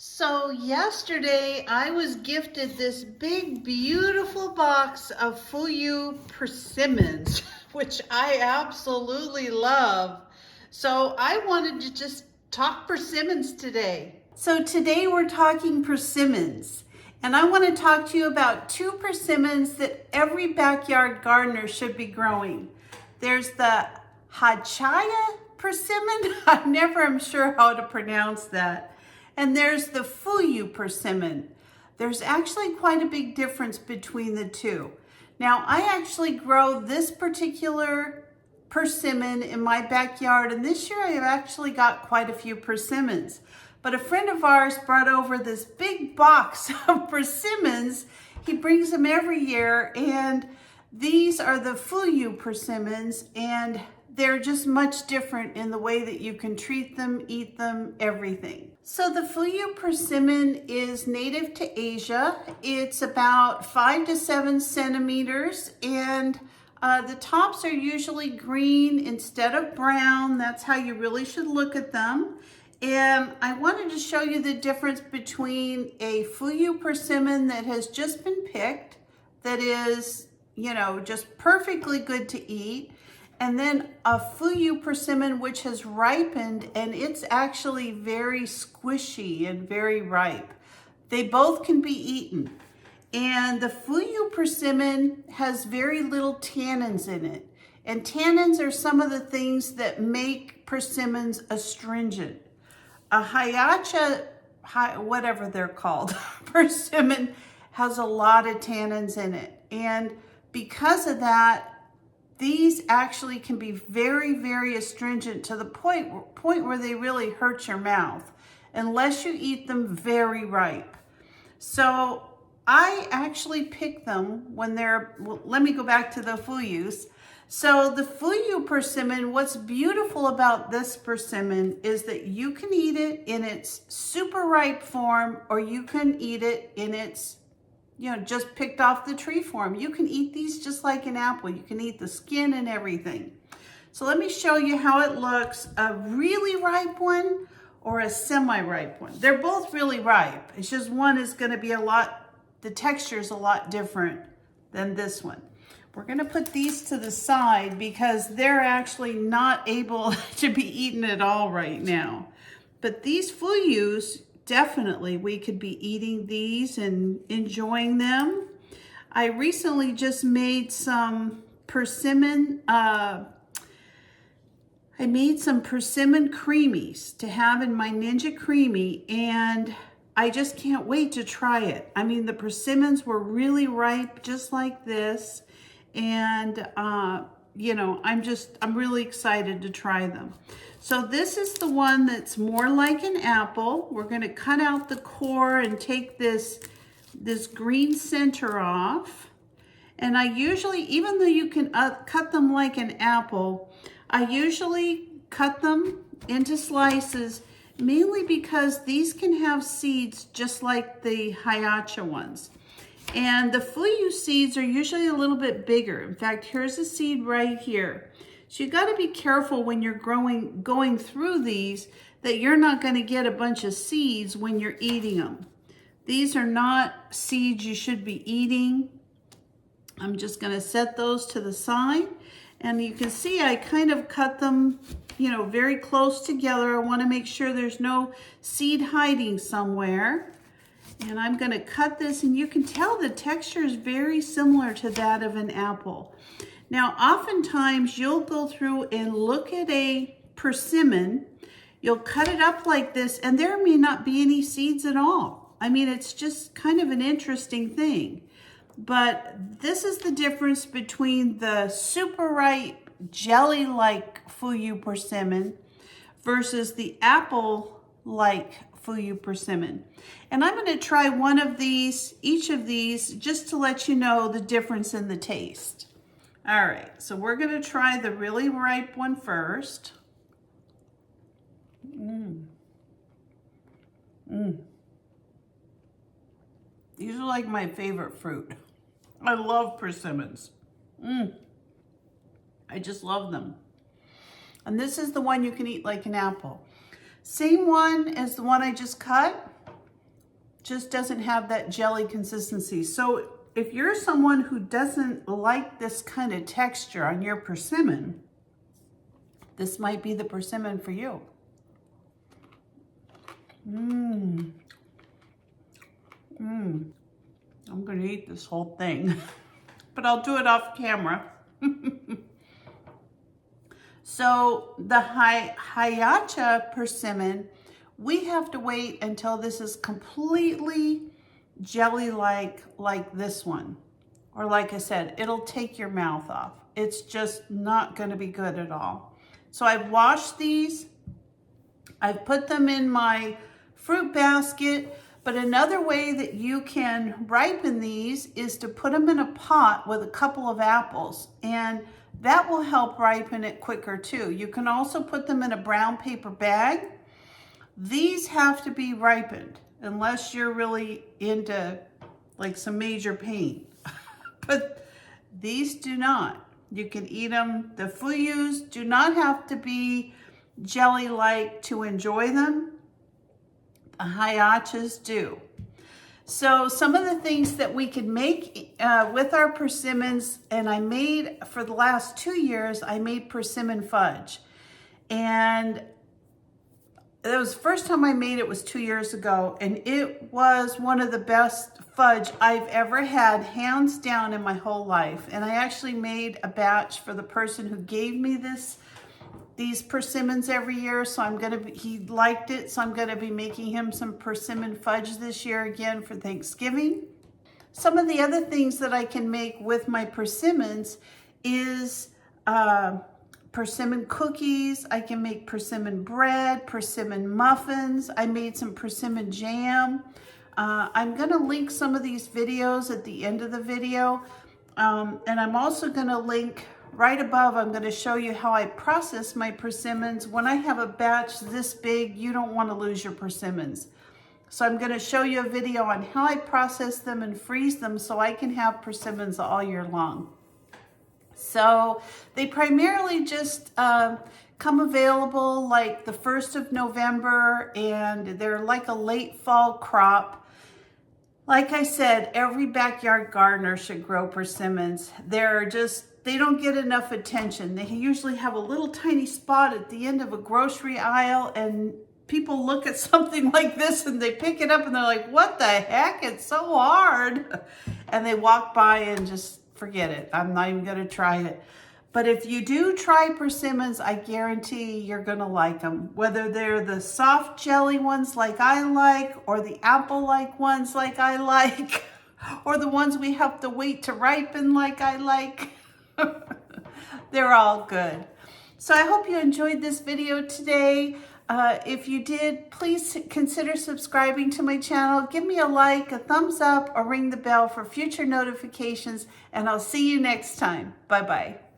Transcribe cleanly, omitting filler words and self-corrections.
So yesterday I was gifted this big, beautiful box of Fuyu Persimmons, which I absolutely love. So I wanted to just talk persimmons today. So today we're talking persimmons, and I want to talk to you about two persimmons that every backyard gardener should be growing. There's the Hachiya persimmon. I never am sure how to pronounce that. And there's the Fuyu persimmon. There's actually quite a big difference between the two. Now, I actually grow this particular persimmon in my backyard, and this year I have actually got quite a few persimmons. But a friend of ours brought over this big box of persimmons. He brings them every year, and these are the Fuyu persimmons, and they're just much different in the way that you can treat them, eat them, everything. So the Fuyu persimmon is native to Asia. It's about 5 to 7 centimeters, and the tops are usually green instead of brown. That's how you really should look at them. And I wanted to show you the difference between a Fuyu persimmon that has just been picked, that is, just perfectly good to eat, and then a Fuyu persimmon which has ripened and it's actually very squishy and very ripe. They both can be eaten. And the Fuyu persimmon has very little tannins in it. And tannins are some of the things that make persimmons astringent. A Hachiya, whatever they're called, persimmon has a lot of tannins in it. And because of that, these actually can be very, very astringent to the point where they really hurt your mouth unless you eat them very ripe. So I actually pick them when let me go back to the Fuyus. So the Fuyu persimmon, what's beautiful about this persimmon is that you can eat it in its super ripe form, or you can eat it in its just picked off the tree form. You can eat these just like an apple. You can eat the skin and everything. So let me show you how it looks, a really ripe one or a semi-ripe one. They're both really ripe. It's just one is gonna be the texture is a lot different than this one. We're gonna put these to the side because they're actually not able to be eaten at all right now. But these Fuyus, definitely, we could be eating these and enjoying them. I recently just made some persimmon, I made some persimmon creamies to have in my Ninja Creamy, and I just can't wait to try it. I mean, the persimmons were really ripe, just like this, and I'm really excited to try them. So this is the one that's more like an apple. We're gonna cut out the core and take this green center off. And I usually, even though you can cut them like an apple, I usually cut them into slices, mainly because these can have seeds just like the Hachiya ones. And the Fuyu seeds are usually a little bit bigger. In fact, here's a seed right here. So you got to be careful when you're going through these that you're not going to get a bunch of seeds when you're eating them. These are not seeds you should be eating. I'm just going to set those to the side. And you can see I kind of cut them, very close together. I want to make sure there's no seed hiding somewhere. And I'm going to cut this, and you can tell the texture is very similar to that of an apple. Now, oftentimes you'll go through and look at a persimmon, you'll cut it up like this, and there may not be any seeds at all. I mean, it's just kind of an interesting thing. But this is the difference between the super ripe, jelly-like Fuyu persimmon versus the apple-like Fuyu persimmon. And I'm going to try one of these, each of these, just to let you know the difference in the taste. All right, so we're going to try the really ripe one first. These are like my favorite fruit. I love persimmons. I just love them. And this is the one you can eat like an apple. Same one as the one I just cut. just doesn't have that jelly consistency. So if you're someone who doesn't like this kind of texture on your persimmon, this might be the persimmon for you. I'm gonna eat this whole thing, but I'll do it off camera. So the Hachiya persimmon, we have to wait until this is completely jelly-like, like this one. Or like I said, it'll take your mouth off. It's just not gonna be good at all. So I've washed these. I've put them in my fruit basket, but another way that you can ripen these is to put them in a pot with a couple of apples, and that will help ripen it quicker too. You can also put them in a brown paper bag. These have to be ripened unless you're really into like some major pain, but these do not. You can eat them. The Fuyus do not have to be jelly-like to enjoy them. The Hachiyas do. So some of the things that we could make with our persimmons, and I made for the last 2 years, I made persimmon fudge. And it was the first time I made it was 2 years ago, and it was one of the best fudge I've ever had, hands down, in my whole life. And I actually made a batch for the person who gave me these persimmons every year, so he liked it, so I'm gonna be making him some persimmon fudge this year again for Thanksgiving. Some of the other things that I can make with my persimmons is persimmon cookies. I can make persimmon bread, persimmon muffins. I made some persimmon jam. I'm gonna link some of these videos at the end of the video, and I'm also gonna link right above. I'm going to show you how I process my persimmons. When I have a batch this big, you don't want to lose your persimmons. So I'm going to show you a video on how I process them and freeze them so I can have persimmons all year long. So they primarily just come available like the 1st of November, and they're like a late fall crop. Like I said, every backyard gardener should grow persimmons. They don't get enough attention. They usually have a little tiny spot at the end of a grocery aisle, and people look at something like this and they pick it up and they're like, what the heck? It's so hard. And they walk by and just forget it. I'm not even gonna try it. But if you do try persimmons, I guarantee you're gonna like them. Whether they're the soft jelly ones like I like, or the apple-like ones like I like, or the ones we have to wait to ripen like I like. They're all good. So I hope you enjoyed this video today. If you did, please consider subscribing to my channel. Give me a like, a thumbs up, or ring the bell for future notifications, and I'll see you next time. Bye-bye.